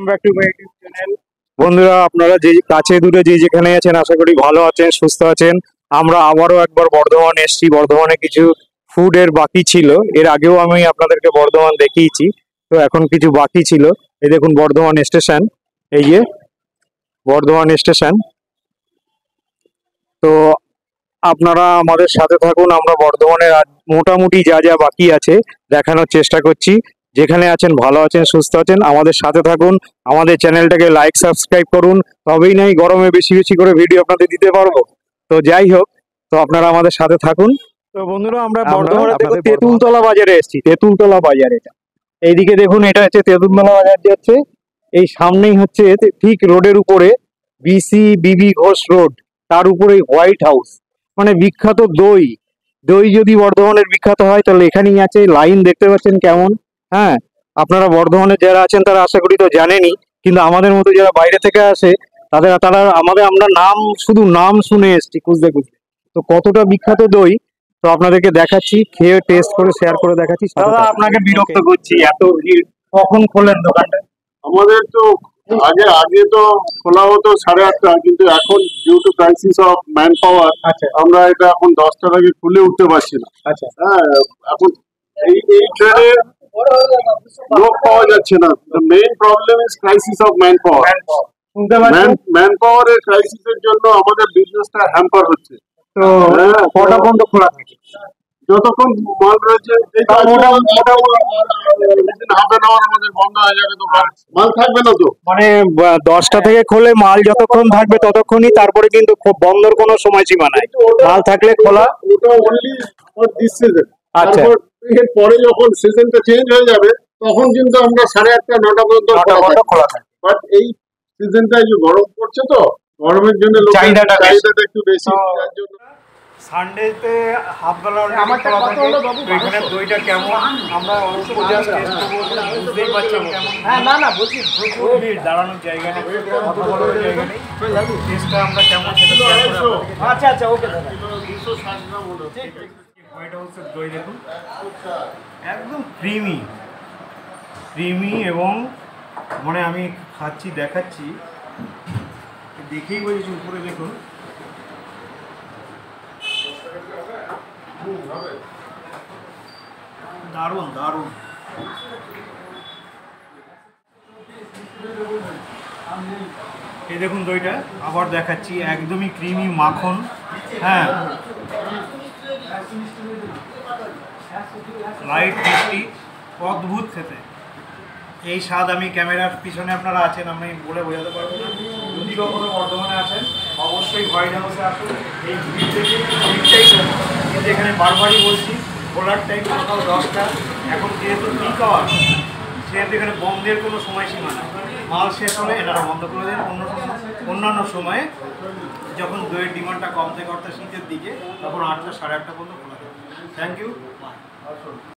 Back to my YouTube channel. বন্ধুরা, আপনারা যে কাছে দূরে যে যেখানে আছেন, আশা করি ভালো আছেন, সুস্থ আছেন। আমরা আবারও একবার বর্ধমান এসেছি। বর্ধমানে কিছু ফুডের বাকি ছিল, এর আগেও আমি আপনাদেরকে বর্ধমান দেখিয়েছি, তো এখন কিছু বাকি ছিল। এই দেখুন বর্ধমান স্টেশন, এই যে বর্ধমান স্টেশন। তো আপনারা আমাদের সাথে থাকুন, আমরা বর্ধমানের মোটামুটি যা যা বাকি আছে দেখানোর চেষ্টা করছি। যেখানে আছেন ভালো আছেন, সুস্থ আছেন, আমাদের সাথে থাকুন। আমাদের চ্যানেলটাকে লাইক সাবস্ক্রাইব করুন, তবেই নাই গরমে বেশি বেশি করে ভিডিও আপনাদের দিতে পারবো। তো যাই হোক, তো আপনারা আমাদের সাথে থাকুন। তো বন্ধুরা, আমরা বর্ধমানে দেখুন তেঁতুলতলা বাজারে এসেছি। তেঁতুলতলা বাজার এটা, এইদিকে দেখুন, এটা হচ্ছে তেঁতুলতলা বাজার যাচ্ছে। এই সামনেই হচ্ছে ঠিক রোডের উপরে বিবি ঘোষ রোড, তার উপরে হোয়াইট হাউস, মানে বিখ্যাত দই। দই যদি বর্ধমানের বিখ্যাত হয় তাহলে এখানেই আছে। লাইন দেখতে পাচ্ছেন কেমন। হ্যাঁ, আপনারা বর্ধমানে যারা আছেন তারা আশা করি তো জানেনই, কিন্তু আমাদের মতো যারা বাইরে থেকে আসে তারা আমরা শুধু নাম শুনে এসেছি খুঁজতে খুঁজতে। তো কতটা বিখ্যাত দই, তো আপনাদেরকে দেখাচ্ছি, খেয়ে টেস্ট করে শেয়ার করে দেখাচ্ছি। দাদা, আপনাকে বিরক্ত করছি, এত ভিড়, কখন খোলেন দোকানটা? আমাদের তো আগে আগে তো খোলা হতো 8:30, কিন্তু এখন due to crisis of man power আমরা এটা এখন 10টার আগে খুলে উঠতে পারছি না। আচ্ছা, হ্যাঁ, এখন এই ট্রেনে লোক পাওয়া যাচ্ছে না। The main problem is crisis of man পাওয়ার। শুনতে পাচ্ছেন? ম্যান পাওয়ারের ক্রাইসিসের জন্য আমাদের বিজনেসটা হ্যাম্পার হচ্ছে। তো কটা পর্যন্ত খোলা থাকে? যতক্ষণ মাল রয়েছে হাফ এন আওয়ার আমাদের বন্ধ হয়ে যাবে, দোকান মাল থাকবে না তো। মানে 10টা থেকে খোলে, মাল যতক্ষণ থাকবে ততক্ষণই, তারপরে কিন্তু বন্ধর কোনো সময়সীমা নাই, মাল থাকলে খোলা। ওটা অনলি ফর দিস সিজন। আচ্ছা, তারপর এর পরে যখন সিজনটা চেঞ্জ হয়ে যাবে তখন কিন্তু আমরা 8:30 9টা পর্যন্ত খোলা থাকে। বাট এই সিজনটায় যে গরম পড়ছে, তো গরমের জন্য চাহিদাটা একটু বেশি, যার জন্য সানডেতে হাফ বেলা খোলা থাকে। তো এখানে দইটা কেমন আমরা অল্প জাস্ট টেস্ট করবো, বুঝতেই পারছেন কেমন। হ্যাঁ, না বলছি প্রচুর ভিড়, দাঁড়ানোর জায়গা নেই, কথা বলার জায়গা নেই। টেস্টটা আমরা কেমন সেটা শেয়ার করব। আচ্ছা, ওকে দাদা। 260 গ্রাম হলো। হোয়াইট হাউসের দই দেখুন, একদম ক্রিমি এবং মানে আমি খাচ্ছি, দেখাচ্ছি, দেখেই বলছি। উপরে দেখুন, দারুণ দারুণ। এই দেখুন দইটা, আবার দেখাচ্ছি, একদমই ক্রিমি মাখন। হ্যাঁ, লাইট মিষ্টি, অদ্ভুত খেতে। এই স্বাদ আমি ক্যামেরার পিছনে আপনারা আছেন, আমি বলে বোঝাতে পারবো না। যদি কখনো বর্ধমানে আসেন অবশ্যই হোয়াইট হাউসে আসুন। এই ভিড় থেকে কিন্তু এখানে বারবারই বলছি, খোলার টাইম সকাল 10টা। এখন যেহেতু পিক আওয়ার, সেহেতু এখানে বন্ধের কোনো সময়সীমা নেই। মাল শেষ হলে এনারা বন্ধ করে দেন। অন্যান্য সময়ে যখন দইয়ের ডিমান্ডটা কমতে শীতের দিকে, তখন 8টা 8:30 পর্যন্ত খোলা থাকে। Thank you.